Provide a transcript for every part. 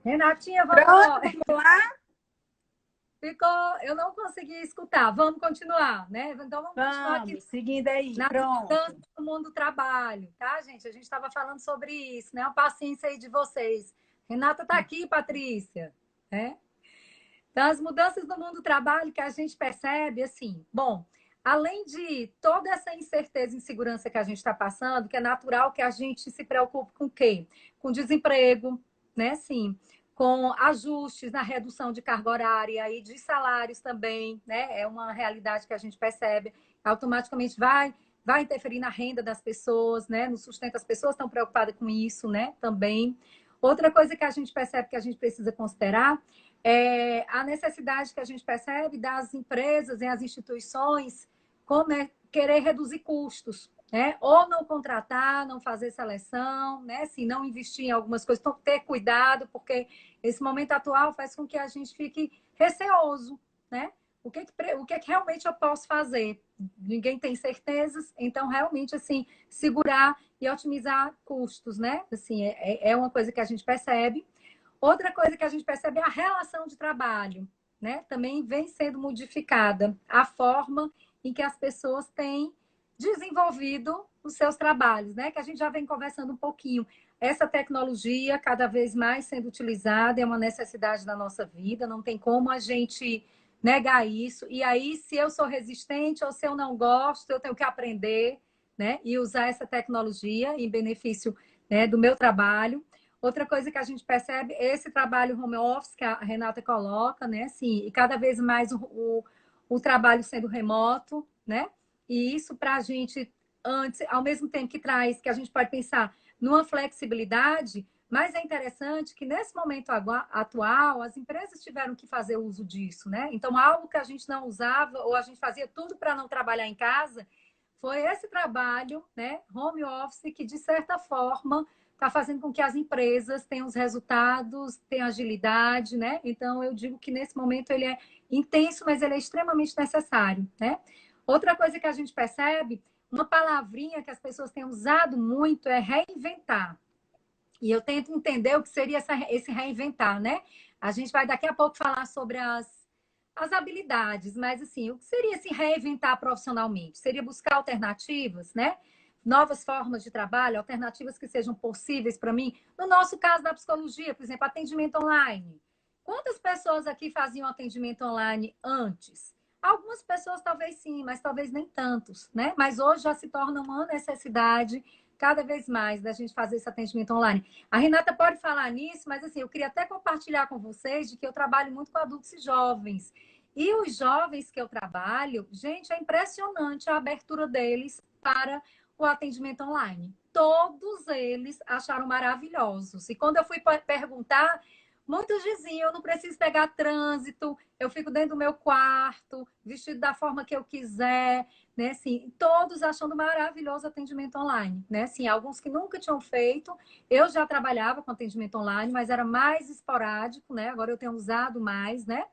Renatinha, vamos, Pronto, vamos lá? ficou, eu não consegui escutar. Vamos continuar, né? Então vamos continuar aqui Vamos, seguindo aí, nas mudanças pronto. do mundo do trabalho, tá, gente? A gente estava falando sobre isso, né? A paciência aí de vocês. Renata está aqui, Patrícia, né? Então, as mudanças no mundo do trabalho que a gente percebe, assim, bom, além de toda essa incerteza e insegurança que a gente está passando, que é natural que a gente se preocupe com o quê? Com desemprego, né? Sim, com ajustes na redução de carga horária e de salários também, né? É uma realidade que a gente percebe, automaticamente vai interferir na renda das pessoas, né? No sustento das pessoas estão preocupadas com isso, né? Também. Outra coisa que a gente percebe que a gente precisa considerar a necessidade que a gente percebe das empresas e as instituições querer reduzir custos, né? Ou não contratar, não fazer seleção, né? Se não investir em algumas coisas, então ter cuidado, porque esse momento atual faz com que a gente fique receoso, né? O que realmente eu posso fazer? Ninguém tem certezas, então realmente assim segurar e otimizar custos, né? Assim é uma coisa que a gente percebe. Outra coisa que a gente percebe é a relação de trabalho, né? Também vem sendo modificada a forma em que as pessoas têm desenvolvido os seus trabalhos, né? Que a gente já vem conversando um pouquinho. Essa tecnologia cada vez mais sendo utilizada é uma necessidade da nossa vida, não tem como a gente negar isso. E aí, se eu sou resistente ou se eu não gosto, eu tenho que aprender, né? E usar essa tecnologia em benefício, né, do meu trabalho. Outra coisa que a gente percebe é esse trabalho home office que a Renata coloca, né? Assim, e cada vez mais o trabalho sendo remoto, né? E isso para a gente, antes, ao mesmo tempo que traz, que a gente pode pensar numa flexibilidade, mas é interessante que nesse momento atual, as empresas tiveram que fazer uso disso, né? Então, algo que a gente não usava, ou a gente fazia tudo para não trabalhar em casa, foi esse trabalho, né? Home office, que de certa forma está fazendo com que as empresas tenham os resultados, tenham agilidade, né? Então, eu digo que nesse momento ele é intenso, mas ele é extremamente necessário, né? Outra coisa que a gente percebe, uma palavrinha que as pessoas têm usado muito é reinventar. E eu tento entender o que seria esse reinventar, né? A gente vai daqui a pouco falar sobre as habilidades, mas assim, o que seria se reinventar profissionalmente? Seria buscar alternativas, né? Novas formas de trabalho, alternativas que sejam possíveis para mim. No nosso caso da psicologia, por exemplo, atendimento online. Quantas pessoas aqui faziam atendimento online antes? Algumas pessoas talvez sim, mas talvez nem tantos, né? Mas hoje já se torna uma necessidade cada vez mais da gente fazer esse atendimento online. A Renata pode falar nisso, mas assim, eu queria até compartilhar com vocês de que eu trabalho muito com adultos e jovens. E os jovens que eu trabalho, gente, é impressionante a abertura deles para o atendimento online. Todos eles acharam maravilhosos. E quando eu fui perguntar, muitos diziam: eu não preciso pegar trânsito, eu fico dentro do meu quarto, vestido da forma que eu quiser, né? Assim, todos achando maravilhoso o atendimento online, né? Assim, alguns que nunca tinham feito. Eu já trabalhava com atendimento online, mas era mais esporádico, né? Agora eu tenho usado mais, né?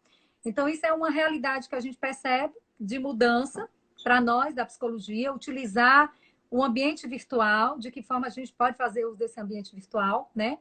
Então, isso é uma realidade que a gente percebe de mudança para nós da psicologia, utilizar o ambiente virtual, de que forma a gente pode fazer uso desse ambiente virtual, né?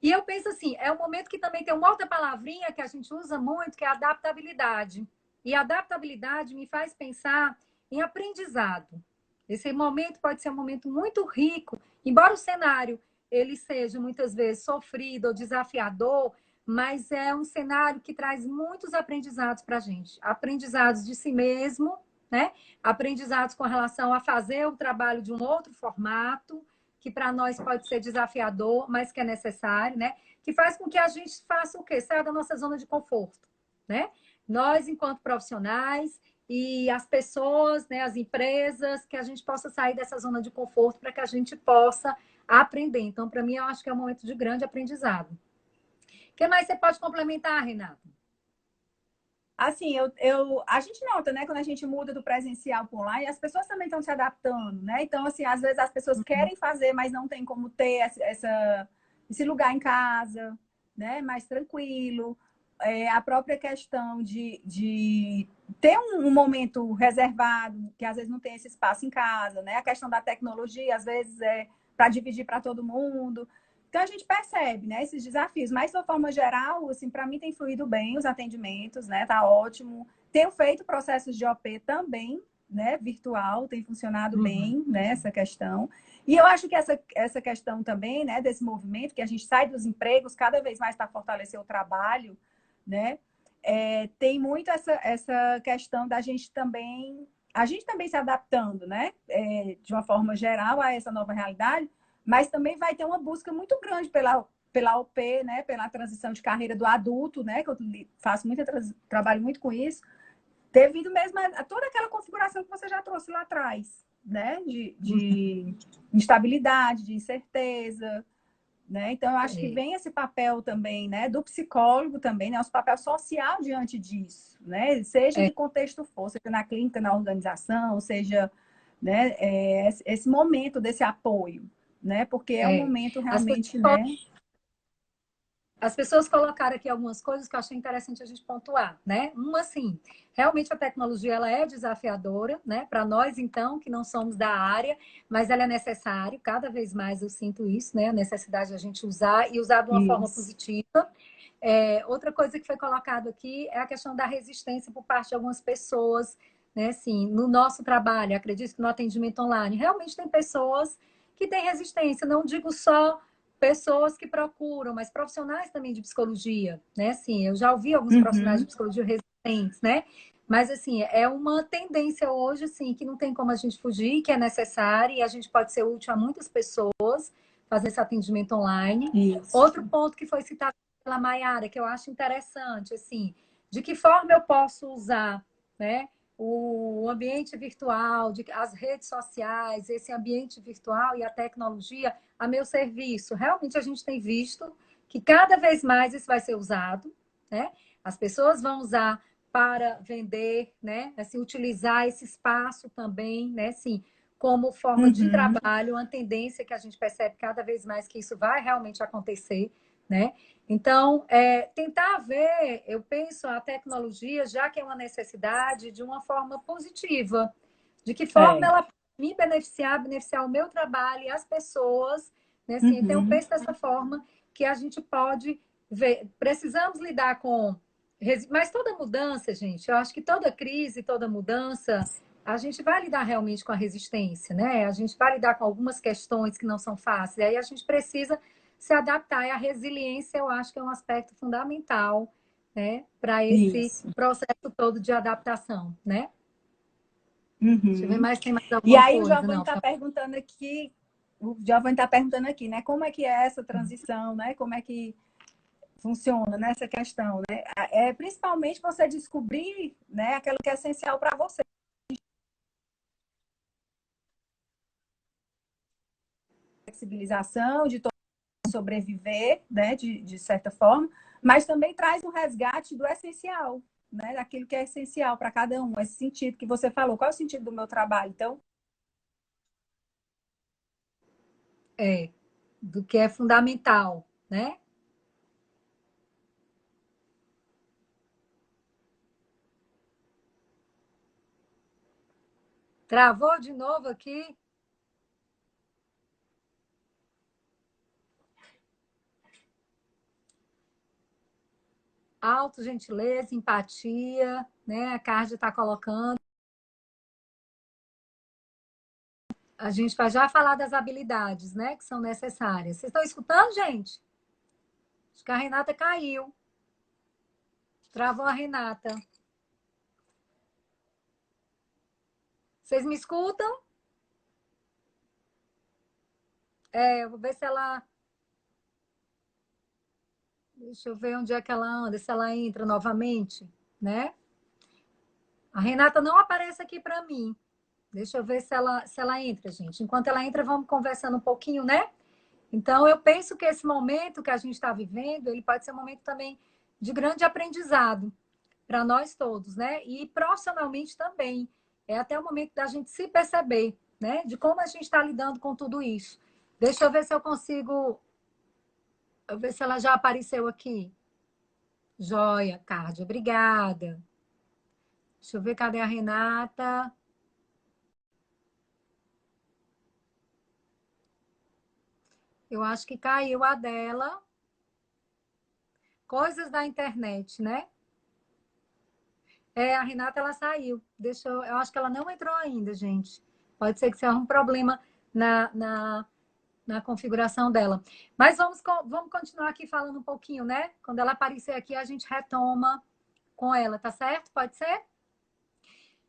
E eu penso assim, é um momento que também tem uma outra palavrinha que a gente usa muito, que é a adaptabilidade. E a adaptabilidade me faz pensar em aprendizado. Esse momento pode ser um momento muito rico, embora o cenário ele seja muitas vezes sofrido ou desafiador, mas é um cenário que traz muitos aprendizados para a gente. Aprendizados de si mesmo, né? Aprendizados com relação a fazer o trabalho de um outro formato, que para nós pode ser desafiador, mas que é necessário, né? Que faz com que a gente faça o quê? Saia da nossa zona de conforto, né? Nós, enquanto profissionais, e as pessoas, né, as empresas, que a gente possa sair dessa zona de conforto para que a gente possa aprender. Então, para mim, eu acho que é um momento de grande aprendizado. O que mais você pode complementar, Renata? Assim, a gente nota, né, quando a gente muda do presencial para online, as pessoas também estão se adaptando, né? Então, assim, às vezes as pessoas querem fazer, mas não tem como ter esse lugar em casa, né? Mais tranquilo. A própria questão de ter um momento reservado, que às vezes não tem esse espaço em casa, né? A questão da tecnologia, às vezes é para dividir para todo mundo. Então, a gente percebe, né, esses desafios. Mas, de uma forma geral, assim, para mim tem fluído bem os atendimentos, né? Tá ótimo. Tenho feito processos de OP também, né, virtual, tem funcionado bem, né, essa questão. E eu acho que essa questão também, né, desse movimento, que a gente sai dos empregos cada vez mais para fortalecer o trabalho, né? Tem muito essa questão da gente também, a gente também se adaptando, né, de uma forma geral a essa nova realidade, mas também vai ter uma busca muito grande pela OP, né, pela transição de carreira do adulto, né, que eu faço muito, trabalho muito com isso, devido mesmo a toda aquela configuração que você já trouxe lá atrás, né, de instabilidade, de incerteza, né? Então, eu acho que vem esse papel também, né, do psicólogo também, né, o papel social diante disso, né, seja em que contexto for, seja na clínica, na organização, seja, né, esse momento desse apoio, né, porque é um momento realmente, né? As pessoas colocaram aqui algumas coisas que eu achei interessante a gente pontuar, né? Uma, assim, realmente a tecnologia ela é desafiadora, né? Para nós, então, que não somos da área, mas ela é necessária, cada vez mais eu sinto isso, né? A necessidade de a gente usar e usar de uma forma positiva. Outra coisa que foi colocado aqui é a questão da resistência por parte de algumas pessoas, né? Assim, no nosso trabalho, acredito que no atendimento online, realmente tem pessoas que têm resistência, não digo só pessoas que procuram, mas profissionais também de psicologia, né? Assim, eu já ouvi alguns profissionais de psicologia resistentes, né? Mas, assim, é uma tendência hoje, assim, que não tem como a gente fugir, que é necessária e a gente pode ser útil a muitas pessoas fazer esse atendimento online. Isso. Outro ponto que foi citado pela Mayara, que eu acho interessante, assim, de que forma eu posso usar, né? O ambiente virtual, as redes sociais, esse ambiente virtual e a tecnologia a meu serviço. Realmente a gente tem visto que cada vez mais isso vai ser usado, né? As pessoas vão usar para vender, né? Assim, utilizar esse espaço também, né? Assim, como forma de trabalho, uma tendência que a gente percebe cada vez mais que isso vai realmente acontecer, né? Então, tentar ver, eu penso, a tecnologia, já que é uma necessidade, de uma forma positiva. De que forma ela me beneficiar o meu trabalho e as pessoas, né? Assim, então, eu penso dessa forma que a gente pode ver. Precisamos lidar com... Mas toda mudança, gente, eu acho que toda crise, toda mudança, a gente vai lidar realmente com a resistência, né? A gente vai lidar com algumas questões que não são fáceis. Aí a gente precisa se adaptar. E a resiliência, eu acho que é um aspecto fundamental, né, para esse processo todo de adaptação, né? Deixa eu ver mais, tem mais E alguma aí o coisa? Giovanni Não, está perguntando aqui, né? Como é que é essa transição, né? Como é que funciona nessa questão, né? Principalmente você descobrir, né, aquilo que é essencial para você. Flexibilização, de sobreviver, né, de certa forma, mas também traz um resgate do essencial, né, daquilo que é essencial para cada um, esse sentido que você falou. Qual é o sentido do meu trabalho? Então, do que é fundamental, né? Travou de novo aqui? Auto, gentileza, empatia, né? A Cárdia está colocando. A gente vai já falar das habilidades, né? Que são necessárias. Vocês estão escutando, gente? Acho que a Renata caiu. Travou a Renata. Vocês me escutam? Eu vou ver se ela... Deixa eu ver onde é que ela anda, se ela entra novamente, né? A Renata não aparece aqui para mim. Deixa eu ver se ela entra, gente. Enquanto ela entra, vamos conversando um pouquinho, né? Então, eu penso que esse momento que a gente está vivendo, ele pode ser um momento também de grande aprendizado para nós todos, né? E profissionalmente também. É até o momento da gente se perceber, né? De como a gente está lidando com tudo isso. Deixa eu ver se eu consigo... Eu ver se ela já apareceu aqui. Joia, Cárdia, obrigada. Deixa eu ver, cadê a Renata? Eu acho que caiu a dela. Coisas da internet, né? A Renata, ela saiu. Eu acho que ela não entrou ainda, gente. Pode ser que seja um problema na, na, na configuração dela. Mas vamos continuar aqui falando um pouquinho, né? Quando ela aparecer aqui, a gente retoma com ela, tá certo? Pode ser?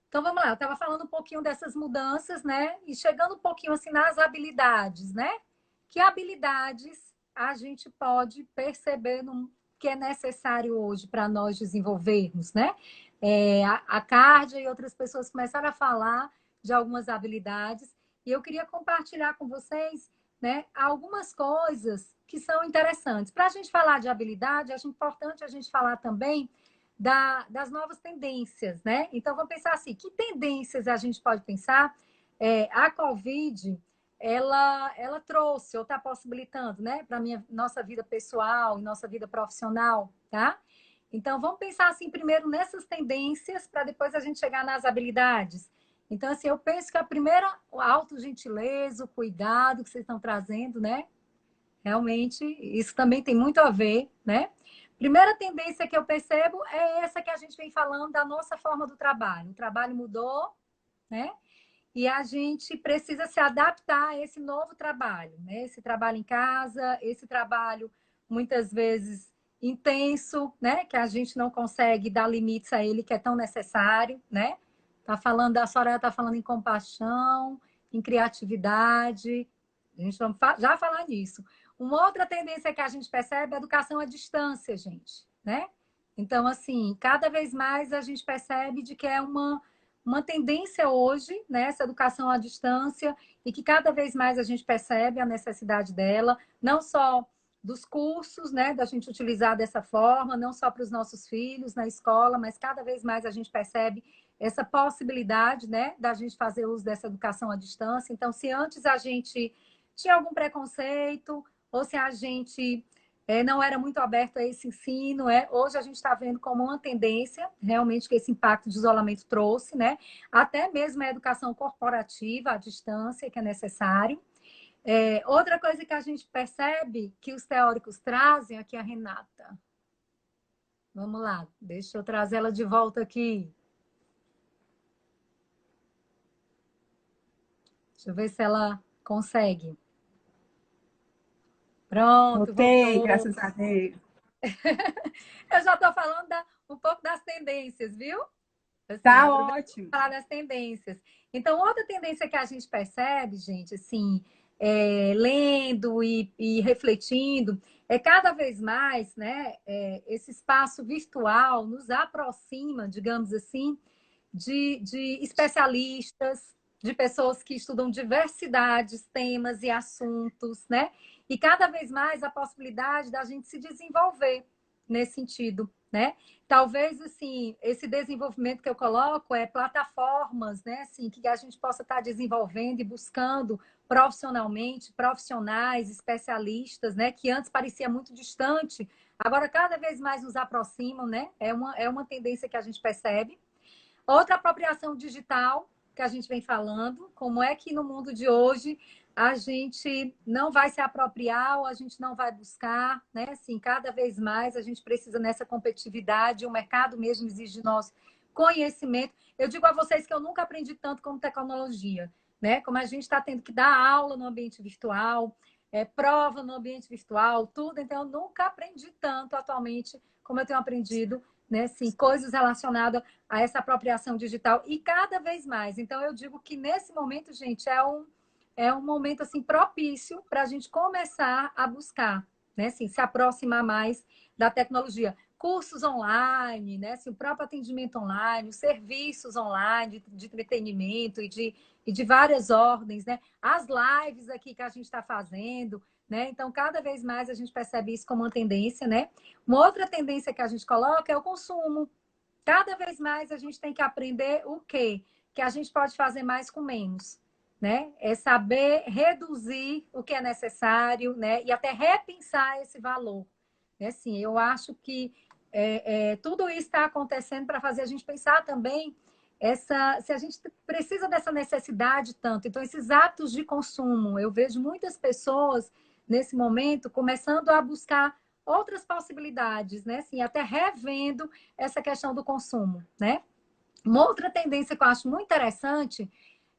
Então vamos lá, eu estava falando um pouquinho dessas mudanças, né? E chegando um pouquinho assim nas habilidades, né? Que habilidades a gente pode perceber que é necessário hoje para nós desenvolvermos, né? A Cárdia e outras pessoas começaram a falar de algumas habilidades e eu queria compartilhar com vocês, né, algumas coisas que são interessantes. Para a gente falar de habilidade, acho importante a gente falar também das novas tendências, né? Então, vamos pensar assim, que tendências a gente pode pensar? A Covid, ela trouxe ou está possibilitando, né, para nossa vida pessoal e nossa vida profissional, tá? Então, vamos pensar assim primeiro nessas tendências para depois a gente chegar nas habilidades. Então, assim, eu penso que a primeira, a autogentileza, o cuidado que vocês estão trazendo, né? Realmente, isso também tem muito a ver, né? Primeira tendência que eu percebo é essa que a gente vem falando da nossa forma do trabalho. O trabalho mudou, né? E a gente precisa se adaptar a esse novo trabalho, né? Esse trabalho em casa, esse trabalho muitas vezes intenso, né? Que a gente não consegue dar limites a ele, que é tão necessário, né? A Soraya está falando em compaixão, em criatividade. A gente vai já falar nisso. Uma outra tendência que a gente percebe é a educação à distância, gente, né? Então, assim, cada vez mais a gente percebe de que é uma tendência hoje, né, essa educação à distância, e que cada vez mais a gente percebe a necessidade dela, não só dos cursos, né, da gente utilizar dessa forma, não só para os nossos filhos na escola, mas cada vez mais a gente percebe essa possibilidade, né, da gente fazer uso dessa educação à distância. Então, se antes a gente tinha algum preconceito, ou se a gente não era muito aberto a esse ensino, hoje a gente está vendo como uma tendência, realmente, que esse impacto de isolamento trouxe, né? Até mesmo a educação corporativa, à distância, que é necessário. Outra coisa que a gente percebe que os teóricos trazem, aqui a Renata. Vamos lá, deixa eu trazer ela de volta aqui. Deixa eu ver se ela consegue. Pronto, Voltei, voltou. graças a Deus. Eu já estou falando um pouco das tendências, viu? Assim, Tá aproveitando ótimo. para falar das tendências. Então, outra tendência que a gente percebe, gente, assim, lendo e refletindo, é cada vez mais, né, esse espaço virtual nos aproxima, digamos assim, de especialistas, de pessoas que estudam diversidades, temas e assuntos, né? E cada vez mais a possibilidade da gente se desenvolver nesse sentido, né? Talvez, assim, esse desenvolvimento que eu coloco é plataformas, né? Assim, que a gente possa estar desenvolvendo e buscando profissionalmente, profissionais, especialistas, né? Que antes parecia muito distante, agora cada vez mais nos aproximam, né? É uma tendência que a gente percebe. Outra apropriação digital que a gente vem falando, como é que no mundo de hoje a gente não vai se apropriar ou a gente não vai buscar, né? Assim, cada vez mais a gente precisa nessa competitividade, o mercado mesmo exige de nós conhecimento. Eu digo a vocês que eu nunca aprendi tanto como tecnologia, né? Como a gente está tendo que dar aula no ambiente virtual, prova no ambiente virtual, tudo. Então, eu nunca aprendi tanto atualmente como eu tenho aprendido, né? Assim, coisas relacionadas a essa apropriação digital e cada vez mais. Então, eu digo que nesse momento, gente, é um momento assim propício para a gente começar a buscar, né? Assim, se aproximar mais da tecnologia. Cursos online, né? Assim, o próprio atendimento online, os serviços online de entretenimento e de várias ordens, né? As lives aqui que a gente está fazendo, né? Então, cada vez mais a gente percebe isso como uma tendência, né? Uma outra tendência que a gente coloca é o consumo. Cada vez mais a gente tem que aprender o quê? Que a gente pode fazer mais com menos, né? É saber reduzir o que é necessário, né? E até repensar esse valor. Assim, eu acho que tudo isso está acontecendo para fazer a gente pensar também se a gente precisa dessa necessidade tanto. Então, esses hábitos de consumo, eu vejo muitas pessoas nesse momento, começando a buscar outras possibilidades, né? Assim, até revendo essa questão do consumo, né? Uma outra tendência que eu acho muito interessante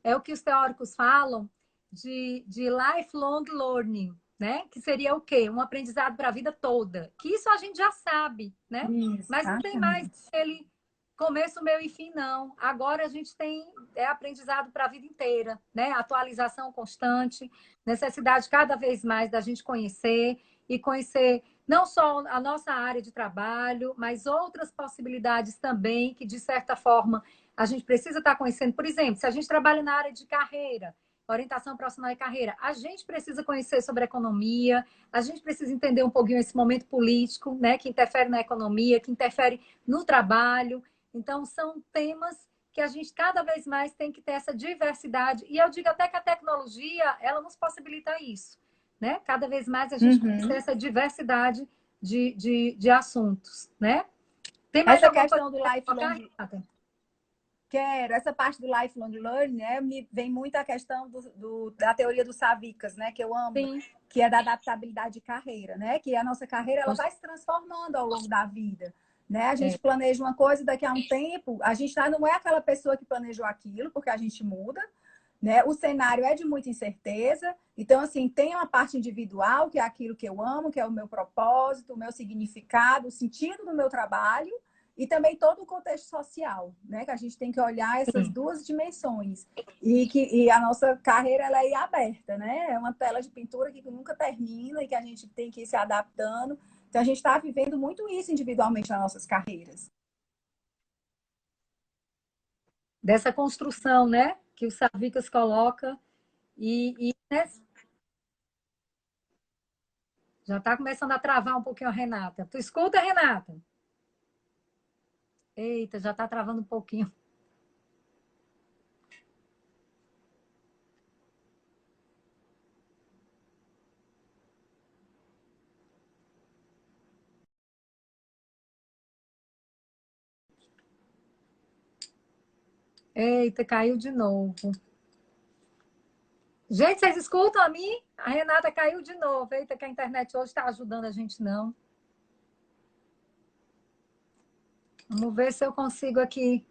é o que os teóricos falam de lifelong learning, né? Que seria o quê? Um aprendizado para a vida toda. Que isso a gente já sabe, né? Mas não tem mais Exatamente. ele começo, meio e fim, não. Agora a gente tem aprendizado para a vida inteira, né? Atualização constante, necessidade cada vez mais da gente conhecer e conhecer não só a nossa área de trabalho, mas outras possibilidades também que, de certa forma, a gente precisa estar conhecendo. Por exemplo, se a gente trabalha na área de carreira, orientação profissional e carreira, a gente precisa conhecer sobre economia, a gente precisa entender um pouquinho esse momento político, né, que interfere na economia, que interfere no trabalho. Então, são temas que a gente cada vez mais tem que ter essa diversidade. E eu digo até que a tecnologia, ela nos possibilita isso, né? Cada vez mais a gente conhecer essa diversidade de assuntos, né? Tem mais Essa alguma coisa questão do para colocar, lifelong, Renata? quero, essa parte do lifelong learning, né, me vem muito a questão da teoria do Savickas, né, que eu amo, Sim. que é da adaptabilidade de carreira, né, que a nossa carreira ela vai se transformando ao longo da vida, né, a gente planeja uma coisa, daqui a um tempo, a gente não é aquela pessoa que planejou aquilo, porque a gente muda, né, o cenário é de muita incerteza, então, assim, tem uma parte individual, que é aquilo que eu amo, que é o meu propósito, o meu significado, o sentido do meu trabalho, e também todo o contexto social, né? Que a gente tem que olhar essas Sim. duas dimensões. E a nossa carreira ela é aberta, né? É uma tela de pintura que nunca termina e que a gente tem que ir se adaptando. Então, a gente está vivendo muito isso individualmente nas nossas carreiras. Dessa construção, né? Que o Savickas coloca. Né, já está começando a travar um pouquinho a Renata. Tu escuta, Renata? Eita, já está travando um pouquinho. Eita, caiu de novo. Gente, vocês escutam a mim? A Renata caiu de novo. Eita, que a internet hoje está ajudando a gente, não. Vamos ver se eu consigo aqui,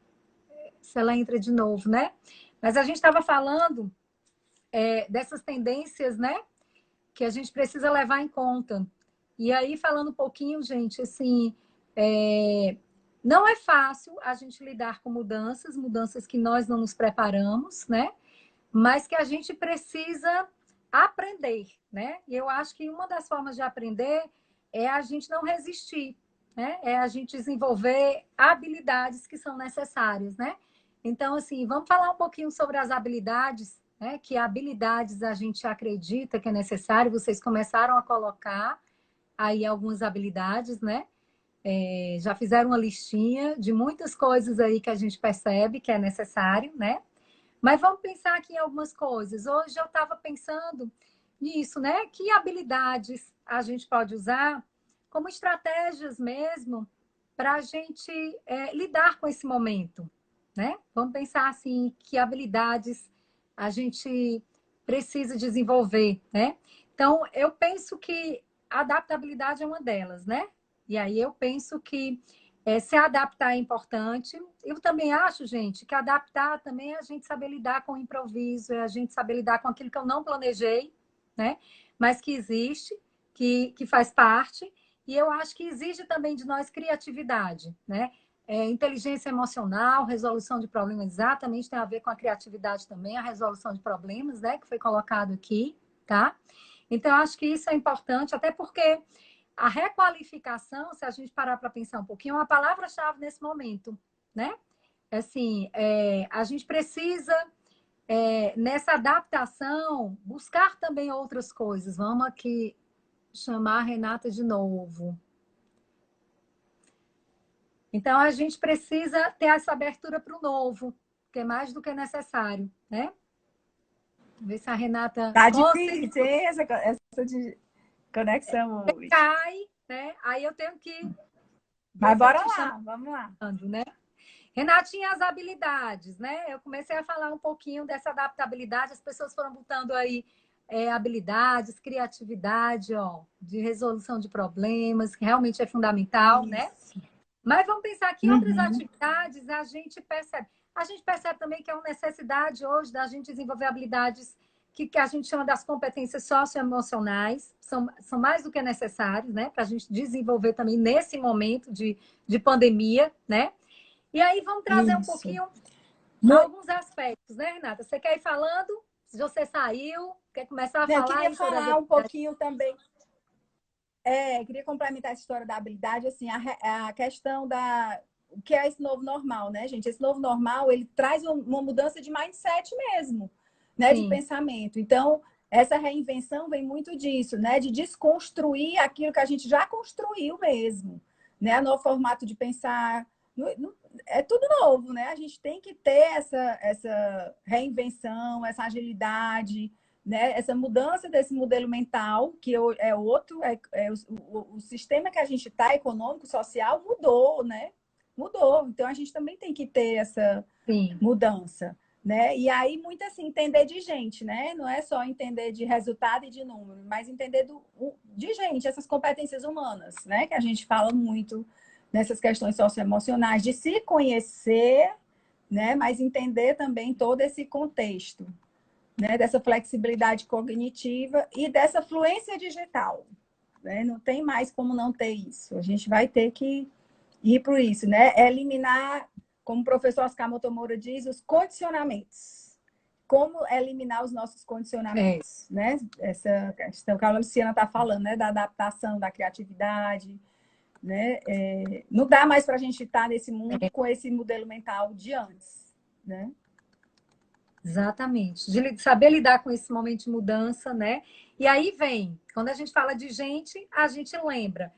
se ela entra de novo, né? Mas a gente estava falando dessas tendências, né? Que a gente precisa levar em conta. E aí, falando um pouquinho, gente, assim, não é fácil a gente lidar com mudanças, mudanças que nós não nos preparamos, né? Mas que a gente precisa aprender, né? E eu acho que uma das formas de aprender é a gente não resistir, né? É a gente desenvolver habilidades que são necessárias, né? Então, assim, vamos falar um pouquinho sobre as habilidades, né? Que habilidades a gente acredita que é necessário. Vocês começaram a colocar aí algumas habilidades, né? Já fizeram uma listinha de muitas coisas aí que a gente percebe que é necessário, né? Mas vamos pensar aqui em algumas coisas. Hoje eu estava pensando nisso, né? Que habilidades a gente pode usar como estratégias mesmo para a gente lidar com esse momento, né? Vamos pensar assim, que habilidades a gente precisa desenvolver, né? Então, eu penso que a adaptabilidade é uma delas, né? E aí eu penso que se adaptar é importante. Eu também acho, gente, que adaptar também é a gente saber lidar com o improviso, é a gente saber lidar com aquilo que eu não planejei, né? Mas que existe, que faz parte. E eu acho que exige também de nós criatividade, né? Inteligência emocional, resolução de problemas, exatamente tem a ver com a criatividade também, a resolução de problemas, né? Que foi colocado aqui, tá? Então, eu acho que isso é importante, até porque a requalificação, se a gente parar para pensar um pouquinho, é uma palavra-chave nesse momento, né? Assim, a gente precisa, nessa adaptação, buscar também outras coisas. Vamos aqui chamar a Renata de novo. Então, a gente precisa ter essa abertura para o novo, que é mais do que necessário, né? Ver se a Renata Tá conseguiu. difícil, hein, essa de conexão hoje. Cai, né? Aí eu tenho que ver Mas se eu bora te chamo, lá, vamos lá. né? Renatinha, as habilidades, né? Eu comecei a falar um pouquinho dessa adaptabilidade, as pessoas foram botando aí habilidades, criatividade, ó, de resolução de problemas, que realmente é fundamental, né? Isso. Mas vamos pensar que outras Uhum. atividades a gente percebe. A gente percebe também que é uma necessidade hoje da gente desenvolver habilidades que a gente chama das competências socioemocionais, são mais do que necessárias, né? Para a gente desenvolver também nesse momento de pandemia, né? E aí vamos trazer um Isso. pouquinho alguns aspectos, né, Renata? Você quer ir falando? Se você saiu, quer começar a Eu falar queria aí sobre as falar um habilidades? pouquinho também. Queria complementar essa história da habilidade, assim, a questão o que é esse novo normal, né, gente? Esse novo normal, ele traz uma mudança de mindset mesmo, né, de Sim, pensamento. Então, essa reinvenção vem muito disso, né, de desconstruir aquilo que a gente já construiu mesmo, né, novo formato de pensar, é tudo novo, né? A gente tem que ter essa reinvenção, essa agilidade, né? Essa mudança desse modelo mental, que é outro, o sistema que a gente está, econômico, social, mudou, né? Mudou. Então, a gente também tem que ter essa sim. mudança, né? E aí, muito assim, entender de gente, né? Não é só entender de resultado e de número, mas entender de gente, essas competências humanas, né? Que a gente fala muito nessas questões socioemocionais, de se conhecer, né? Mas entender também todo esse contexto, né, dessa flexibilidade cognitiva e dessa fluência digital. Né? Não tem mais como não ter isso. A gente vai ter que ir por isso, né? Eliminar, como o professor Oscar Motomura diz, os condicionamentos. Como eliminar os nossos É, condicionamentos, né? Essa questão que a Luciana está falando, né? Da adaptação, da criatividade, né? Não dá mais para a gente estar nesse mundo com esse modelo mental de antes, né? exatamente. De saber lidar com esse momento de mudança, né? E aí vem, quando a gente fala de gente, a gente lembra.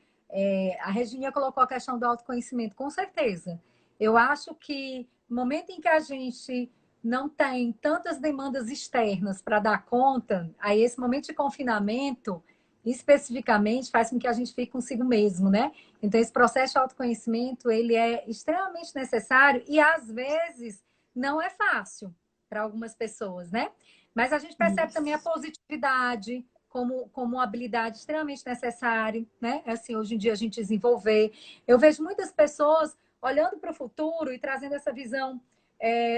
A Regina colocou a questão do autoconhecimento, com certeza. Eu acho que no momento em que a gente não tem tantas demandas externas para dar conta, aí esse momento de confinamento, especificamente, faz com que a gente fique consigo mesmo, né? Então, esse processo de autoconhecimento, ele é extremamente necessário e, às vezes, não é fácil para algumas pessoas, né? Mas a gente percebe também a Isso. positividade como uma habilidade extremamente necessária, né? Assim, hoje em dia a gente desenvolver. Eu vejo muitas pessoas olhando para o futuro e trazendo essa visão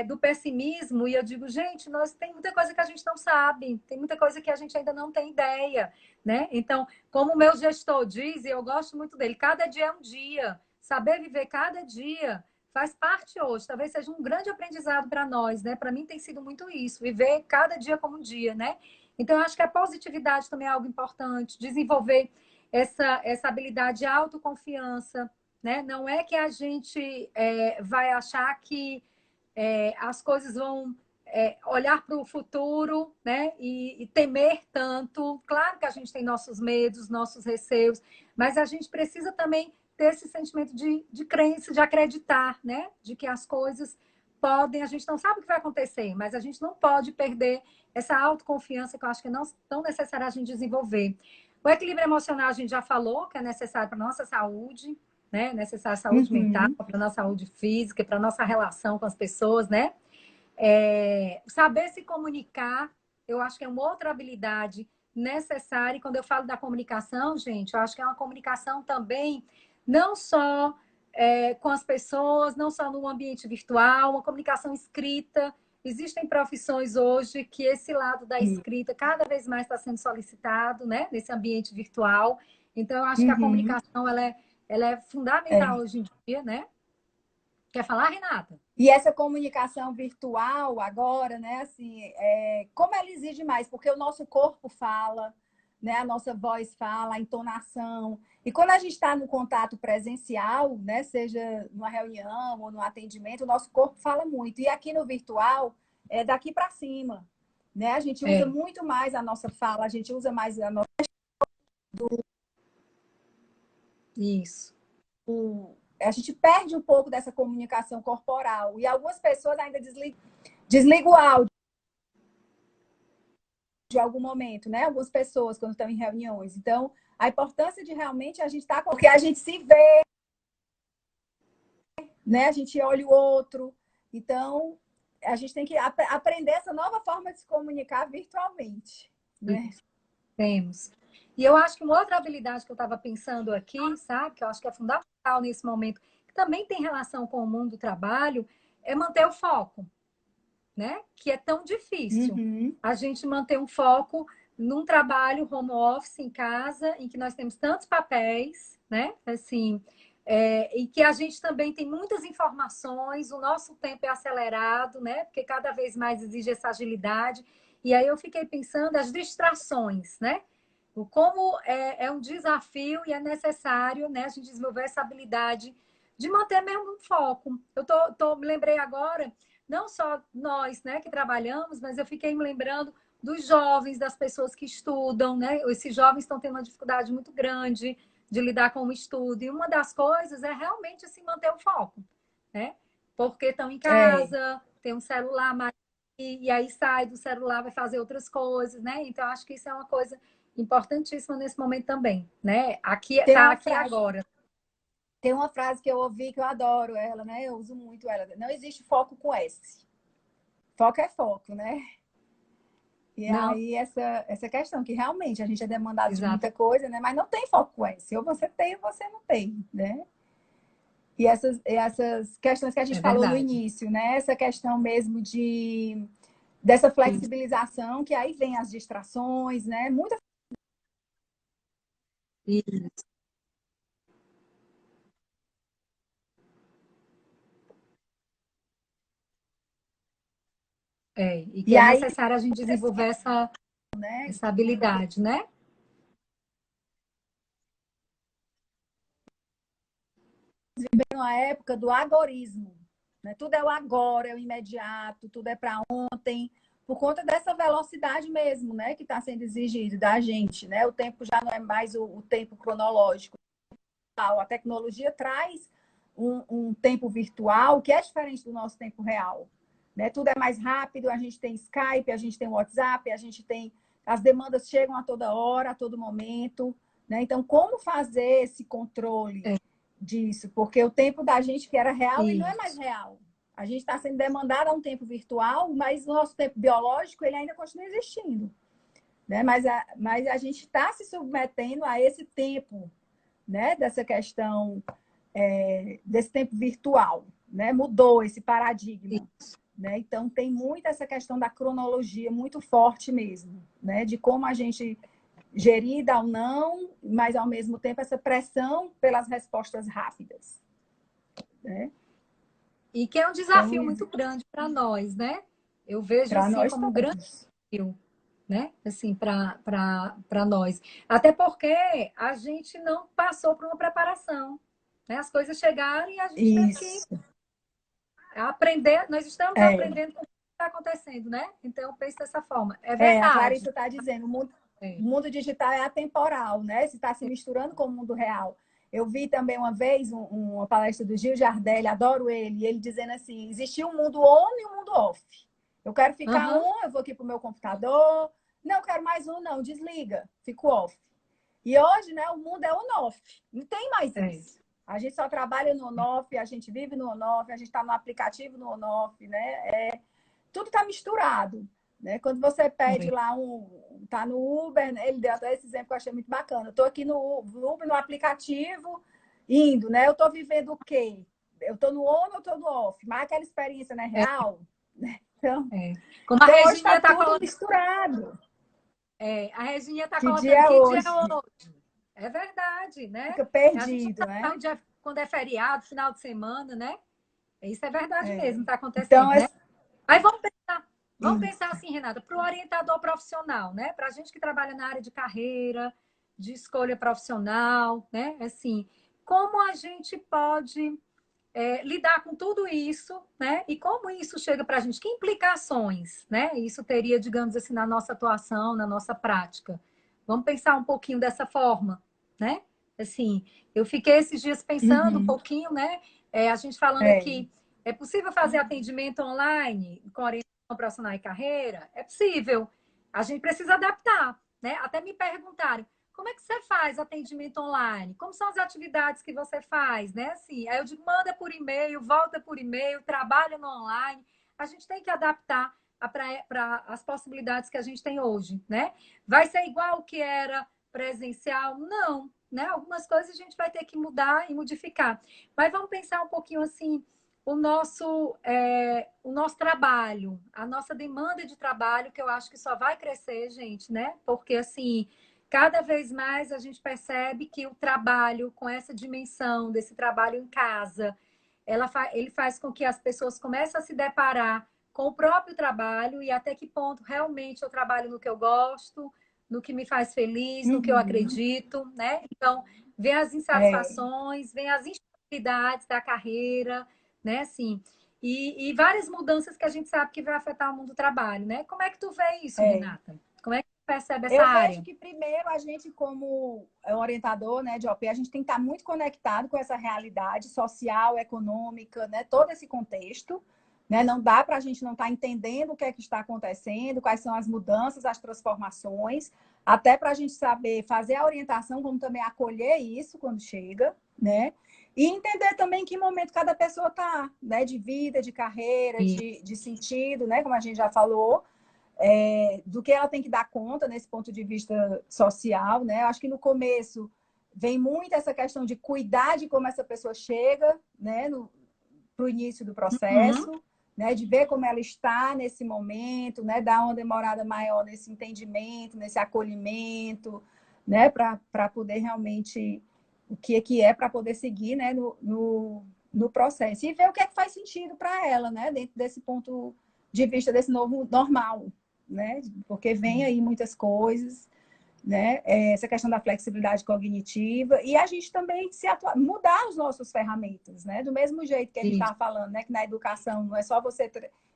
do pessimismo, e eu digo, gente, nós tem muita coisa que a gente não sabe, tem muita coisa que a gente ainda não tem ideia, né? Então, como o meu gestor diz, e eu gosto muito dele, cada dia é um dia, saber viver cada dia faz parte hoje, talvez seja um grande aprendizado para nós, né? Para mim tem sido muito isso, viver cada dia como um dia, né? Então, eu acho que a positividade também é algo importante, desenvolver essa habilidade de autoconfiança, né? Não é que a gente vai achar que as coisas vão olhar para o futuro, né? E temer tanto. Claro que a gente tem nossos medos, nossos receios, mas a gente precisa também ter esse sentimento de crença, de acreditar, né? De que as coisas podem, a gente não sabe o que vai acontecer, mas a gente não pode perder essa autoconfiança que eu acho que é não tão necessária a gente desenvolver. O equilíbrio emocional a gente já falou que é necessário para a nossa saúde, né? Necessário saúde mental, Uhum. para a nossa saúde física, para a nossa relação com as pessoas, né? Saber se comunicar, eu acho que é uma outra habilidade necessária. E quando eu falo da comunicação, gente, eu acho que é uma comunicação também, não só com as pessoas, não só no ambiente virtual, uma comunicação escrita. Existem profissões hoje que esse lado da escrita cada vez mais está sendo solicitado, né, nesse ambiente virtual. Então, eu acho que a Uhum. comunicação ela é fundamental É. hoje em dia, né? Quer falar, Renata? E essa comunicação virtual agora, né, assim, como ela exige mais, porque o nosso corpo fala, né, a nossa voz fala, a entonação. E quando a gente está no contato presencial, né, seja numa reunião ou no atendimento, o nosso corpo fala muito. E aqui no virtual, é daqui para cima, né? A gente usa É, muito mais a nossa fala, a gente usa mais isso. a gente perde um pouco dessa comunicação corporal. E algumas pessoas ainda desligam o áudio de algum momento, né? Algumas pessoas quando estão em reuniões. Então, a importância de realmente a gente estar porque a gente se vê, né? A gente olha o outro. Então, a gente tem que aprender essa nova forma de se comunicar virtualmente, né? Temos. E eu acho que uma outra habilidade que eu estava pensando aqui, sabe, que eu acho que é fundamental nesse momento, que também tem relação com o mundo do trabalho, é manter o foco, né? Que é tão difícil. Uhum. A gente manter um foco num trabalho home office em casa, em que nós temos tantos papéis, né? Assim, e que a gente também tem muitas informações, o nosso tempo é acelerado, né? Porque cada vez mais exige essa agilidade. E aí eu fiquei pensando as distrações, né? O como é um desafio e é necessário, né, a gente desenvolver essa habilidade de manter mesmo um foco. Me lembrei agora, não só nós, né, que trabalhamos, mas eu fiquei me lembrando dos jovens, das pessoas que estudam, né? Esses jovens estão tendo uma dificuldade muito grande de lidar com o estudo. E uma das coisas é realmente assim, manter o foco, né? Porque estão em É. casa, tem um celular, e aí sai do celular, vai fazer outras coisas, né? Então, acho que isso é uma coisa importantíssima nesse momento também, né? Aqui, Tem tá uma aqui frase, agora. tem uma frase que eu ouvi que eu adoro ela, né? Eu uso muito ela. Não existe foco com S. Foco é foco, né? E Não, aí essa questão que realmente a gente é demandado de exato. muita coisa, né? Mas não tem foco com S. Ou você tem ou você não tem, né? E essas questões que a gente É falou no verdade. início, né? Essa questão mesmo dessa Isso. flexibilização, que aí vem as distrações, né? Muita Isso. E que E é aí, necessário a gente desenvolver né? essa habilidade, né? Na época do agorismo, né? Tudo é o agora, é o imediato, tudo é para ontem, por conta dessa velocidade mesmo, né? Que está sendo exigido da gente, né? O tempo já não é mais o tempo cronológico. A tecnologia traz um tempo virtual que é diferente do nosso tempo real, né? Tudo é mais rápido, a gente tem Skype, a gente tem WhatsApp, a gente tem as demandas chegam a toda hora, a todo momento, né? Então, como fazer esse controle É, disso? Porque o tempo da gente que era real, ele não é mais isso. real. A gente está sendo demandado a um tempo virtual, mas o nosso tempo biológico ele ainda continua existindo, né? Mas a gente está se submetendo a esse tempo, né? Dessa questão desse tempo virtual, né? Mudou esse paradigma, né? Então tem muito essa questão da cronologia muito forte mesmo, né? De como a gente gerir dar ou não, mas ao mesmo tempo essa pressão pelas respostas rápidas, né? E que é um Então, desafio muito grande para nós, né? Eu vejo para assim nós como um grande todos. desafio, né? Assim, para nós. Até porque a gente não passou por uma preparação, né? As coisas chegaram e a gente teve que Isso. aprender, nós estamos É, aprendendo com o que está acontecendo, né? Então, eu penso dessa forma. É a verdade. Clarissa está dizendo, o É. mundo digital é atemporal, né? Se está se misturando com o mundo real. Eu vi também uma vez uma palestra do Gil Jardelli, adoro ele, e ele dizendo assim: existia um mundo on e um mundo off. Eu quero ficar Uhum. on, eu vou aqui para o meu computador. Não, eu quero mais um, não, desliga, fico off. E hoje, né, o mundo é on-off, não tem mais É. isso. A gente só trabalha no on-off, a gente vive no on-off, a gente está no aplicativo no on-off, né? Tudo está misturado. Né? Quando você pede É. lá tá no Uber, né? Ele deu até esse exemplo que eu achei muito bacana. Eu estou aqui no Uber, no aplicativo, indo, né? Eu estou vivendo o quê? Eu estou no on ou eu estou no off? Mas aquela experiência não é É. real? Né? Então, É. Como a hoje está Regininha está tudo colocando, misturado. a Regininha está Que dia colocando, é que dia é hoje? hoje? É verdade, né? Fica A gente perdido, não né? sabe quando é feriado, final de semana, né? Isso é verdade mesmo, está Então, acontecendo, né? Aí vamos pensar isso. assim, Renata, para o orientador profissional, né? Para a gente que trabalha na área de carreira, de escolha profissional, né? Assim, como a gente pode lidar com tudo isso, né? E como isso chega para a gente? Que implicações, né? Isso teria, digamos assim, na nossa atuação, na nossa prática. Vamos pensar um pouquinho dessa forma, né? Assim, eu fiquei esses dias pensando um Uhum. pouquinho, né? A gente falando É. aqui, é possível fazer atendimento online com orientação profissional e carreira? É possível. A gente precisa adaptar, né? Até me perguntaram, como é que você faz atendimento online? Como são as atividades que você faz, né? Assim, aí eu digo, manda por e-mail, volta por e-mail, trabalha no online. A gente tem que adaptar, para as possibilidades que a gente tem hoje, né? Vai ser igual o que era presencial? Não, né? Algumas coisas a gente vai ter que mudar e modificar. Mas vamos pensar um pouquinho assim, o nosso trabalho, a nossa demanda de trabalho, que eu acho que só vai crescer, gente, né? Porque assim, cada vez mais a gente percebe que o trabalho com essa dimensão desse trabalho em casa, ele faz com que as pessoas comecem a se deparar com o próprio trabalho e até que ponto realmente eu trabalho no que eu gosto, no que me faz feliz, no que eu Uhum. acredito, né? Então, vem as É, insatisfações, vem as instabilidades da carreira, né? Assim, e várias mudanças que a gente sabe que vai afetar o mundo do trabalho, né? Como é que tu vê isso, é. Renata? Como é que tu percebe essa Eu vejo área? que primeiro a gente, como orientador, né, de OP, a gente tem que estar muito conectado com essa realidade social, econômica, né, todo esse contexto. Né? Não dá para a gente não estar entendendo o que é que está acontecendo, quais são as mudanças, as transformações, até para a gente saber fazer a orientação, como também acolher isso quando chega, né? E entender também em que momento cada pessoa está, né? De vida, de carreira, E, de sentido, né? Como a gente já falou, do que ela tem que dar conta nesse ponto de vista social, né? Eu acho que no começo vem muito essa questão de cuidar de como essa pessoa chega, né? Para o início do uhum, processo, né? De ver como ela está nesse momento, né? Dar uma demorada maior nesse entendimento, nesse acolhimento, né? Para poder realmente o que é para poder seguir, né? No processo e ver o que é que faz sentido para ela, né? Dentro desse ponto de vista desse novo normal, né? Porque vem aí muitas coisas, né? Essa questão da flexibilidade cognitiva e a gente também mudar as nossas ferramentas, né? Do mesmo jeito que a gente isso. estava falando, né? Que na educação não é só você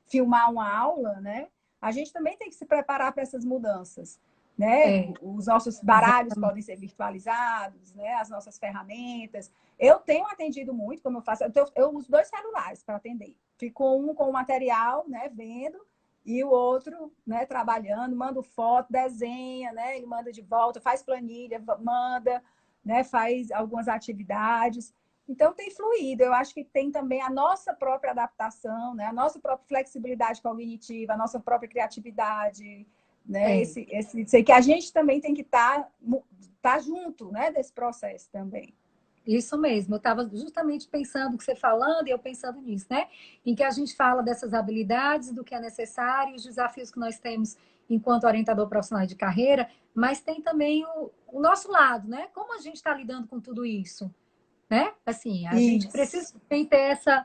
filmar uma aula, né? A gente também tem que se preparar para essas mudanças, né? É, Os nossos baralhos exatamente. podem ser virtualizados, né? As nossas ferramentas. Eu tenho atendido muito, como eu faço, eu uso dois celulares para atender. Fico um com o material, né? Vendo e o outro, né, trabalhando, manda foto, desenha, né, ele manda de volta, faz planilha, manda, né, faz algumas atividades. Então tem fluído. Eu acho que tem também a nossa própria adaptação, né, a nossa própria flexibilidade cognitiva, a nossa própria criatividade, né, É. sei que a gente também tem que tá junto, né, desse processo também. Isso mesmo, eu estava justamente pensando o que você falando e eu pensando nisso, né? Em que a gente fala dessas habilidades, do que é necessário, os desafios que nós temos enquanto orientador profissional de carreira, mas tem também o nosso lado, né? Como a gente está lidando com tudo isso, né? Assim, a gente precisa Isso. também ter essa.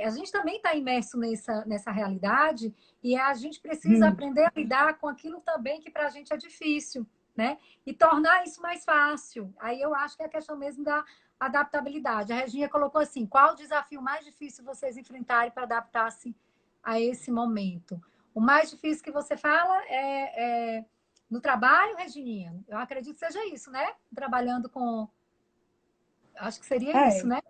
A gente também está imerso nessa realidade e a gente precisa Hum. aprender a lidar com aquilo também que para a gente é difícil, né? E tornar isso mais fácil. Aí eu acho que é a questão mesmo da adaptabilidade. A Reginha colocou assim: qual o desafio mais difícil vocês enfrentarem para adaptar-se a esse momento? O mais difícil que você fala é no trabalho, Regininha? Eu acredito que seja isso, né? Trabalhando com. Acho que seria isso, É. né?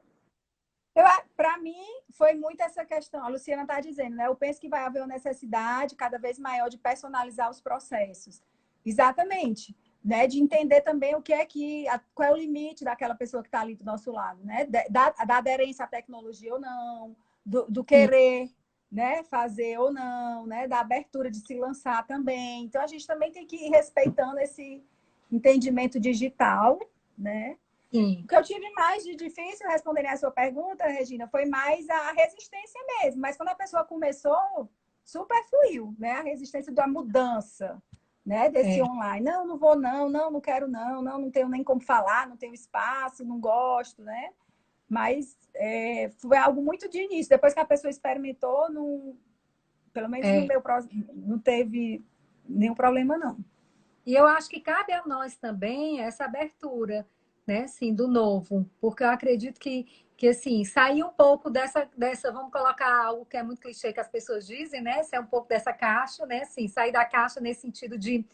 Para mim, foi muito essa questão. A Luciana está dizendo, né? Eu penso que vai haver uma necessidade cada vez maior de personalizar os processos. Exatamente. Né? De entender também o que é qual é o limite daquela pessoa que está ali do nosso lado, né? Da aderência à tecnologia ou não, do E querer, né? Fazer ou não, né? Da abertura de se lançar também. Então, a gente também tem que ir respeitando esse entendimento digital, né? O sim, que eu tive mais de difícil respondendo a sua pergunta, Regina, foi mais a resistência mesmo. Mas quando a pessoa começou, super fluiu, né? A resistência da mudança, né? Desse é, online. Não, não vou não, não quero não tenho nem como falar, não tenho espaço, não gosto, né? Mas foi algo muito de início. Depois que a pessoa experimentou, não, pelo menos no é. meu não teve nenhum problema, não. E eu acho que cabe a nós também essa abertura, né, assim, do novo, porque eu acredito que assim, sair um pouco vamos colocar algo que é muito clichê que as pessoas dizem, né, sair um pouco dessa caixa, né, assim, sair da caixa nesse sentido de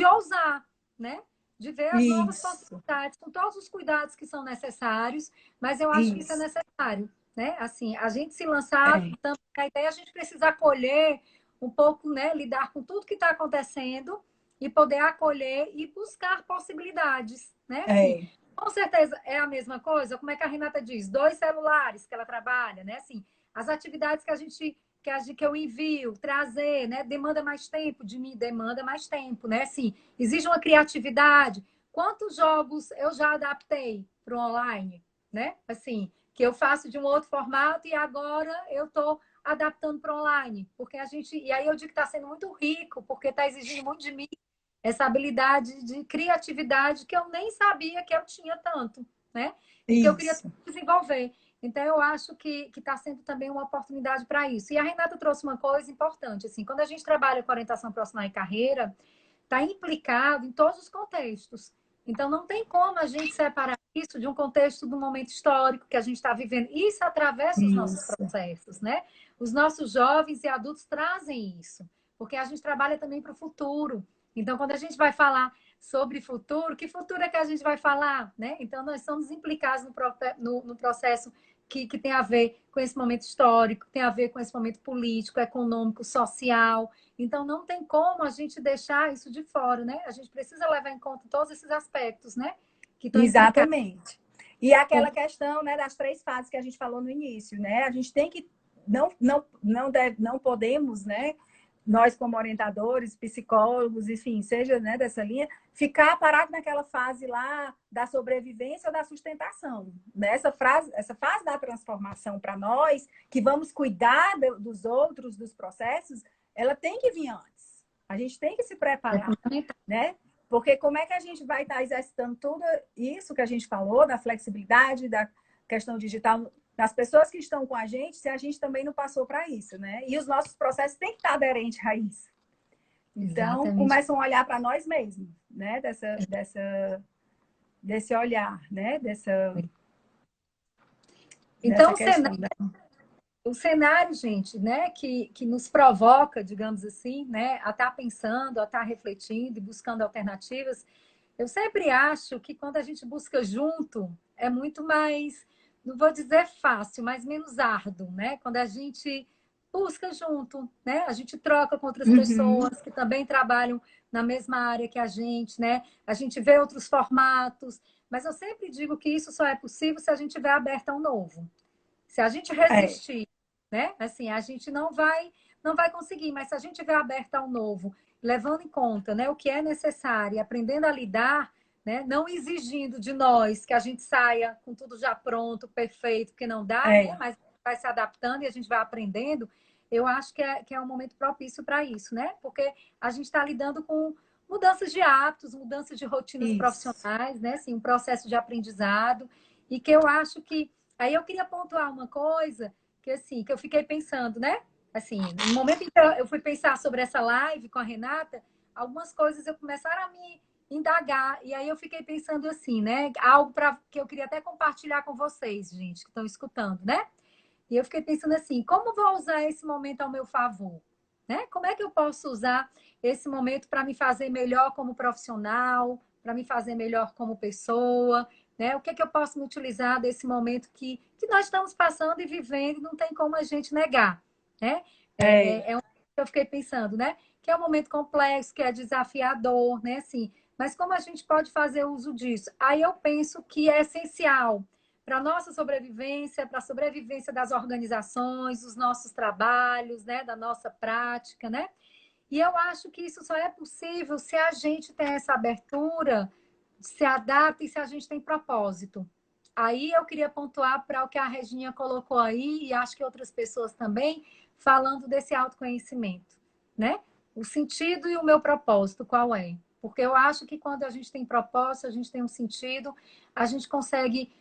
ousar, né, de ver as novas Isso, possibilidades, com todos os cuidados que são necessários, mas eu acho que isso é isso. necessário, né, assim, a gente se lançar, É, também, a ideia é a gente precisa acolher um pouco, né, lidar com tudo que está acontecendo, e poder acolher e buscar possibilidades, né? Assim, é, com certeza é a mesma coisa, como é que a Renata diz? Dois celulares que ela trabalha, né? Assim, as atividades que a gente que eu envio, trazer, né? Demanda mais tempo, de mim demanda mais tempo, né? Assim, exige uma criatividade. Quantos jogos eu já adaptei para o online, né? Assim, que eu faço de um outro formato e agora eu estou adaptando para online, porque a gente, e aí eu digo que está sendo muito rico, porque está exigindo muito de mim essa habilidade de criatividade que eu nem sabia que eu tinha tanto, né? E que eu queria Isso. desenvolver. Então, eu acho que está sendo também uma oportunidade para isso. E a Renata trouxe uma coisa importante, assim, quando a gente trabalha com orientação profissional e carreira, está implicado em todos os contextos. Então, não tem como a gente separar isso de um contexto do momento histórico que a gente está vivendo. Isso atravessa os nossos Isso. processos, né? Os nossos jovens e adultos trazem isso, porque a gente trabalha também para o futuro. Então, quando a gente vai falar sobre futuro, que futuro é que a gente vai falar, né? Então, nós somos implicados no processo que tem a ver com esse momento histórico, tem a ver com esse momento político, econômico, social. Então, não tem como a gente deixar isso de fora, né? A gente precisa levar em conta todos esses aspectos, né? Que estão implicados. Exatamente. E aquela questão, né, das 3 fases que a gente falou no início, né? A gente tem que não podemos, né, nós como orientadores, psicólogos, enfim, seja, né, dessa linha, ficar parado naquela fase lá da sobrevivência ou da sustentação. Essa fase da transformação para nós, que vamos cuidar dos outros, dos processos, ela tem que vir antes. A gente tem que se preparar, né? Porque como é que a gente vai estar exercitando tudo isso que a gente falou, da flexibilidade, da questão digital, das pessoas que estão com a gente, se a gente também não passou para isso, né? E os nossos processos têm que estar aderentes a isso. Então, Exatamente. começam a olhar para nós mesmos, né? Desse olhar, né? Então, Dessa questão. o cenário, gente, né, que nos provoca, digamos assim, né, a estar pensando, a estar refletindo e buscando alternativas, eu sempre acho que quando a gente busca junto, é muito mais, não vou dizer fácil, mas menos árduo, né? Quando a gente busca junto, né? A gente troca com outras Uhum. pessoas que também trabalham na mesma área que a gente, né? A gente vê outros formatos, mas eu sempre digo que isso só é possível se a gente estiver aberto ao novo. Se a gente É, resistir, né? Assim, a gente não vai conseguir, mas se a gente estiver aberto ao novo, levando em conta, né, o que é necessário, e aprendendo a lidar, né, não exigindo de nós que a gente saia com tudo já pronto, perfeito, porque não dá, né? é, Mas vai se adaptando e a gente vai aprendendo. Eu acho que é um momento propício para isso, né? Porque a gente está lidando com mudanças de hábitos, mudanças de rotinas isso. profissionais, né? Assim, um processo de aprendizado e que eu acho que aí eu queria pontuar uma coisa que assim, que eu fiquei pensando, né? Assim, no momento em que eu fui pensar sobre essa live com a Renata, algumas coisas eu começaram a me indagar e aí eu fiquei pensando assim, né? Algo para que eu queria até compartilhar com vocês, gente, que estão escutando, né? E eu fiquei pensando assim, como vou usar esse momento ao meu favor? Né? Como é que eu posso usar esse momento para me fazer melhor como profissional, para me fazer melhor como pessoa, né? O que é que eu posso me utilizar desse momento que nós estamos passando e vivendo e não tem como a gente negar, né? É, É um que eu fiquei pensando, né? Que é um momento complexo, que é desafiador, né? Assim, mas como a gente pode fazer uso disso? Aí eu penso que é essencial para a nossa sobrevivência, para a sobrevivência das organizações, dos nossos trabalhos, né? Da nossa prática, né? E eu acho que isso só é possível se a gente tem essa abertura, se adapta e se a gente tem propósito. Aí eu queria pontuar para o que a Reginha colocou aí, e acho que outras pessoas também, falando desse autoconhecimento, né? O sentido e o meu propósito, qual é? Porque eu acho que quando a gente tem propósito, a gente tem um sentido, a gente consegue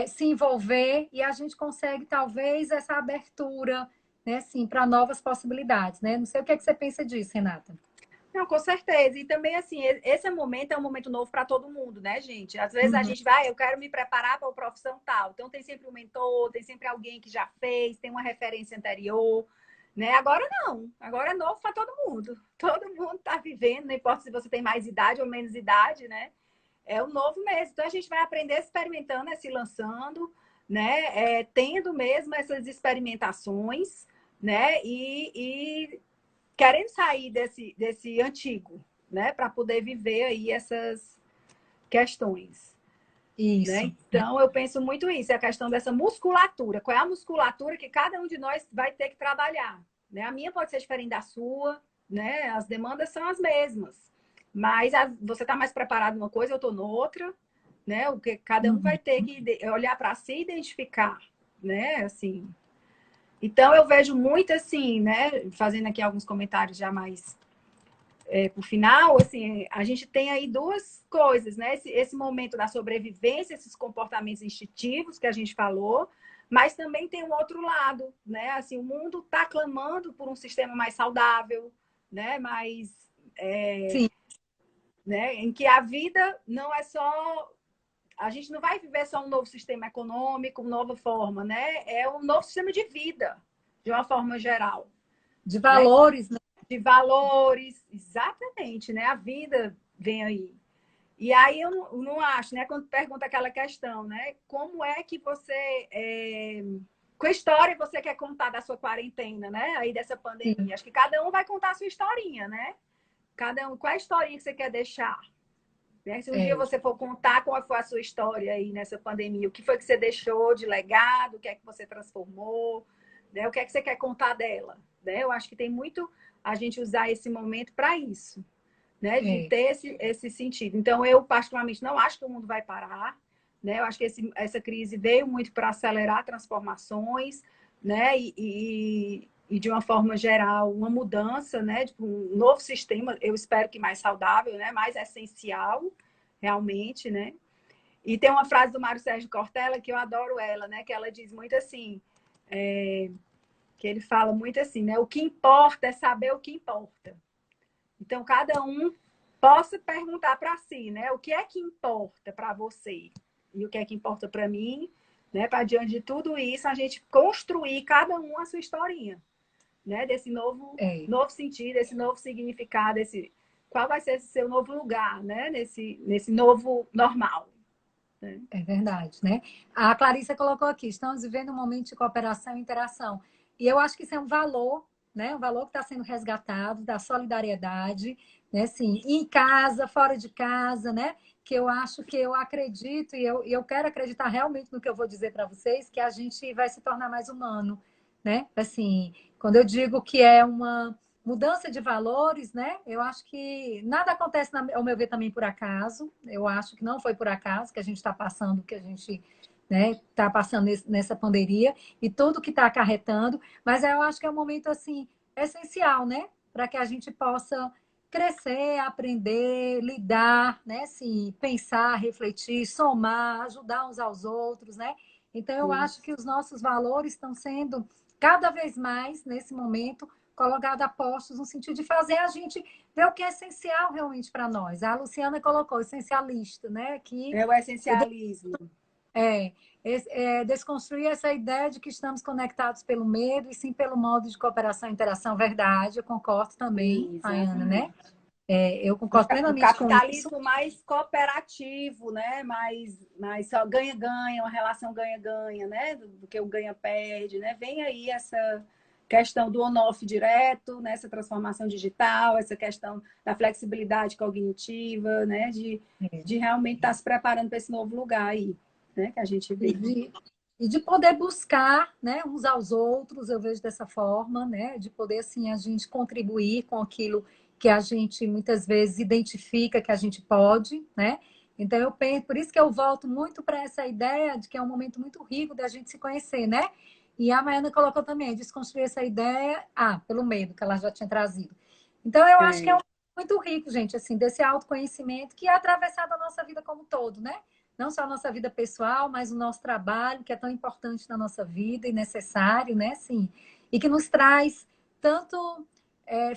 se envolver e a gente consegue, talvez, essa abertura, né, assim, para novas possibilidades, né? Não sei o que é que você pensa disso, Renata. não, com certeza. E também, assim, esse momento é um momento novo para todo mundo, né, gente? Às vezes a Uhum. gente vai, eu quero me preparar para a profissão tal. Então, tem sempre um mentor, tem sempre alguém que já fez, tem uma referência anterior, né? Agora não. Agora é novo para todo mundo. Todo mundo está vivendo, não importa se você tem mais idade ou menos idade, né? É o novo mesmo. Então, a gente vai aprender experimentando, se lançando, né? Tendo mesmo essas experimentações, né? E querendo sair desse antigo, né? Para poder viver aí essas questões, né? Isso. Então, eu penso muito isso, é a questão dessa musculatura. Qual é a musculatura que cada um de nós vai ter que trabalhar, né? A minha pode ser diferente da sua, né? As demandas são as mesmas. Mas você está mais preparado numa coisa, eu estou noutra, né? O que cada um vai ter que olhar para si e identificar, né? Assim. Então eu vejo muito assim, né? Fazendo aqui alguns comentários já mais por final, assim, a gente tem aí duas coisas, né? Esse momento da sobrevivência, esses comportamentos instintivos que a gente falou, mas também tem um outro lado, né? Assim, o mundo está clamando por um sistema mais saudável, né? Mais, Sim, né? Em que a vida não é só a gente não vai viver só um novo sistema econômico, uma nova forma, né? É um novo sistema de vida, de uma forma geral, de né? valores, né? De valores, exatamente, né? A vida vem aí. E aí eu não acho, né? Quando pergunta aquela questão, né? Como é que você. Qual história você quer contar da sua quarentena, né? Aí dessa Sim, pandemia? Acho que cada um vai contar a sua historinha, né? Cada um, qual é a historinha que você quer deixar? Né? Se um dia é, você for contar qual foi a sua história aí nessa pandemia, o que foi que você deixou de legado, o que é que você transformou, né? O que é que você quer contar dela? Né? Eu acho que tem muito a gente usar esse momento para isso, né? De é, ter esse sentido. Então, eu particularmente não acho que o mundo vai parar, né? Eu acho que essa crise veio muito para acelerar transformações, né? E de uma forma geral, uma mudança, né? Tipo, um novo sistema, eu espero que mais saudável, né? Mais essencial, realmente, né? E tem uma frase do Mário Sérgio Cortella que eu adoro ela, né? Que ela diz muito assim, que ele fala muito assim, né? O que importa é saber o que importa. Então, cada um possa perguntar para si, né? O que é que importa para você e o que é que importa para mim, né? Para diante de tudo isso, a gente construir cada um a sua historinha, né? Desse é. novo sentido, esse novo significado, esse qual vai ser esse seu novo lugar, né? Nesse novo normal. Né? É verdade, né? A Clarissa colocou aqui, estamos vivendo um momento de cooperação e interação. E eu acho que isso é um valor, né? Um valor que está sendo resgatado, da solidariedade, né? Assim, em casa, fora de casa, né? Que eu acho que eu acredito e eu quero acreditar realmente no que eu vou dizer para vocês, que a gente vai se tornar mais humano, né? Assim, quando eu digo que é uma mudança de valores, né? Eu acho que nada acontece, ao meu ver, também por acaso. Eu acho que não foi por acaso que a gente está passando o que a gente está passando nessa pandemia e tudo que está acarretando. Mas eu acho que é um momento assim essencial, né? Para que a gente possa crescer, aprender, lidar, né? Assim, pensar, refletir, somar, ajudar uns aos outros, né? Então, eu acho que os nossos valores estão sendo cada vez mais, nesse momento, colocado a postos no sentido de fazer a gente ver o que é essencial realmente para nós. A Luciana colocou essencialista, né? Que É o essencialismo. é, desconstruir essa ideia de que estamos conectados pelo medo e sim pelo modo de cooperação e interação. Verdade, eu concordo também, Ayana, né? Exatamente. Eu concordo O plenamente com isso. capitalismo mais cooperativo, né? Mais só ganha-ganha, uma relação ganha-ganha, né? Do que o ganha-perde, né? Vem aí essa questão do on-off direto, né? Essa transformação digital, essa questão da flexibilidade cognitiva, né? De realmente estar se preparando para esse novo lugar aí, né? Que a gente E vê. de poder buscar, né, uns aos outros, eu vejo dessa forma, né, de poder assim a gente contribuir com aquilo que a gente muitas vezes identifica que a gente pode, né? Então eu penso, por isso que eu volto muito para essa ideia de que é um momento muito rico da gente se conhecer, né? E a Maiana colocou também, desconstruir essa ideia, pelo medo que ela já tinha trazido. Então eu acho que é um É, muito rico, gente, assim, desse autoconhecimento que é atravessado a nossa vida como um todo, né? Não só a nossa vida pessoal, mas o nosso trabalho, que é tão importante na nossa vida e necessário, né? Sim, e que nos traz tanto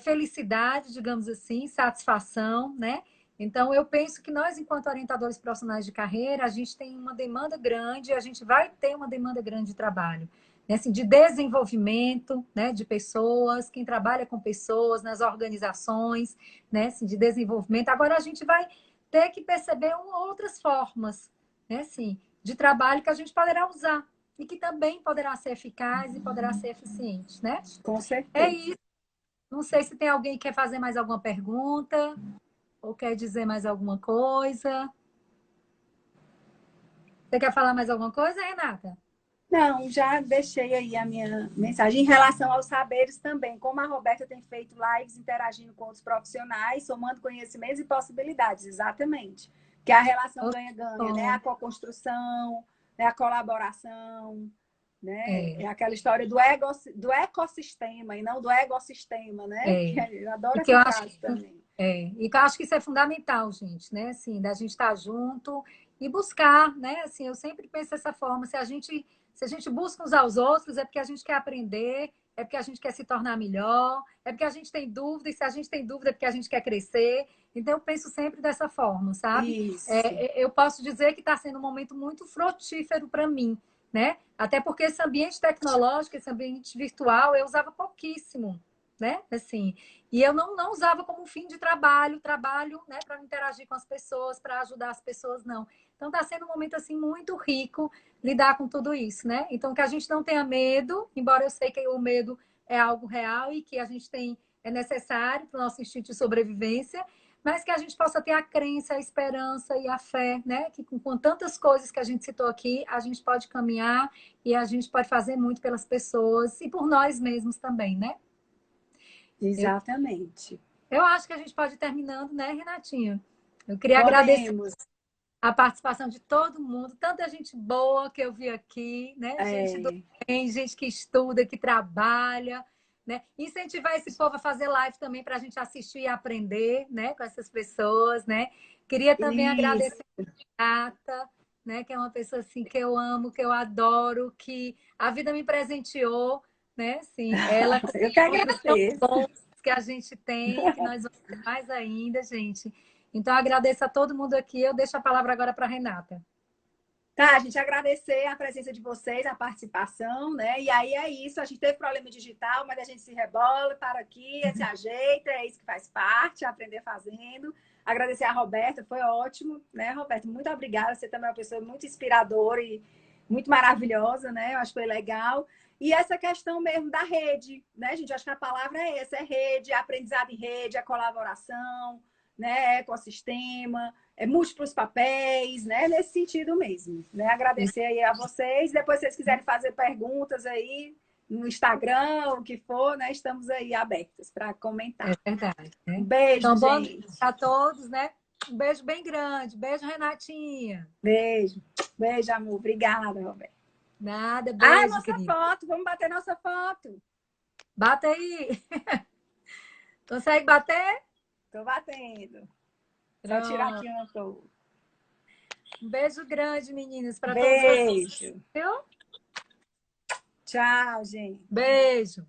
felicidade, digamos assim, satisfação, né? Então, eu penso que nós, enquanto orientadores profissionais de carreira, a gente tem uma demanda grande, a gente vai ter uma demanda grande de trabalho, né? Assim, de desenvolvimento, né? De pessoas, quem trabalha com pessoas nas organizações, né? Assim, de desenvolvimento. Agora, a gente vai ter que perceber outras formas, né, assim, de trabalho que a gente poderá usar e que também poderá ser eficaz e poderá ser eficiente, né? com É certeza. isso. Não sei se tem alguém que quer fazer mais alguma pergunta ou quer dizer mais alguma coisa. Você quer falar mais alguma coisa, Renata? Não, já deixei aí a minha mensagem. Em relação aos saberes também, como a Roberta tem feito lives interagindo com outros profissionais, somando conhecimentos e possibilidades, exatamente. Que é a relação ganha-ganha, né? A co-construção, né? A colaboração, né? É aquela história do ecossistema e não do egossistema, né? Eu adoro essa frase também. E eu acho que isso é fundamental, gente, né? Assim, da gente estar junto e buscar, né? Assim, eu sempre penso dessa forma, se a gente busca uns aos outros, é porque a gente quer aprender, é porque a gente quer se tornar melhor, é porque a gente tem dúvida, e se a gente tem dúvida é porque a gente quer crescer. Então, eu penso sempre dessa forma, sabe? Isso. Eu posso dizer que está sendo um momento muito frutífero para mim, né? Até porque esse ambiente tecnológico, esse ambiente virtual, eu usava pouquíssimo, né? Assim, e eu não usava como fim de trabalho, né, para interagir com as pessoas, para ajudar as pessoas, não. Então está sendo um momento assim muito rico lidar com tudo isso, né? Então que a gente não tenha medo, embora eu sei que o medo é algo real e que a gente é necessário para o nosso instinto de sobrevivência, mas que a gente possa ter a crença, a esperança e a fé, né? Que com tantas coisas que a gente citou aqui, a gente pode caminhar e a gente pode fazer muito pelas pessoas e por nós mesmos também, né? Exatamente. Eu acho que a gente pode ir terminando, né, Renatinha? Eu queria agradecer a participação de todo mundo, tanta gente boa que eu vi aqui, né? Gente do bem, gente que estuda, que trabalha, né? Incentivar esse povo a fazer live também para a gente assistir e aprender, né, com essas pessoas, né? Queria também agradecer a Renata, né, que é uma pessoa assim que eu amo, que eu adoro, que a vida me presenteou, né? Assim, ela eu que agradeço. que a gente tem, que nós vamos ter mais ainda, gente. Então, agradeço a todo mundo aqui. Eu deixo a palavra agora para a Renata. Tá, a gente agradecer a presença de vocês, a participação, né? E aí é isso, a gente teve problema digital, mas a gente se rebola, para aqui, se ajeita, é isso que faz parte, aprender fazendo. Agradecer a Roberta, foi ótimo, né, Roberta? Muito obrigada, você também é uma pessoa muito inspiradora e muito maravilhosa, né? Eu acho que foi legal. E essa questão mesmo da rede, né, gente? Eu acho que a palavra é essa, é rede, é aprendizado em rede, é colaboração, né? É ecossistema, múltiplos papéis, né? Nesse sentido mesmo, né? Agradecer aí a vocês. Depois, se vocês quiserem fazer perguntas aí no Instagram, o que for, né? Estamos aí abertas para comentar. É verdade. Né? Um beijo, então, gente. Bom a todos, né? Um beijo bem grande. Beijo, Renatinha. Beijo. Beijo, amor. Obrigada, Roberto. Nada, beijo, nossa querida. foto. Vamos bater nossa foto. Bata aí. Consegue bater? Tô batendo. Só tirar aqui uma foto. Um beijo grande, meninas, para todos vocês. Viu? Tchau, gente. Beijo.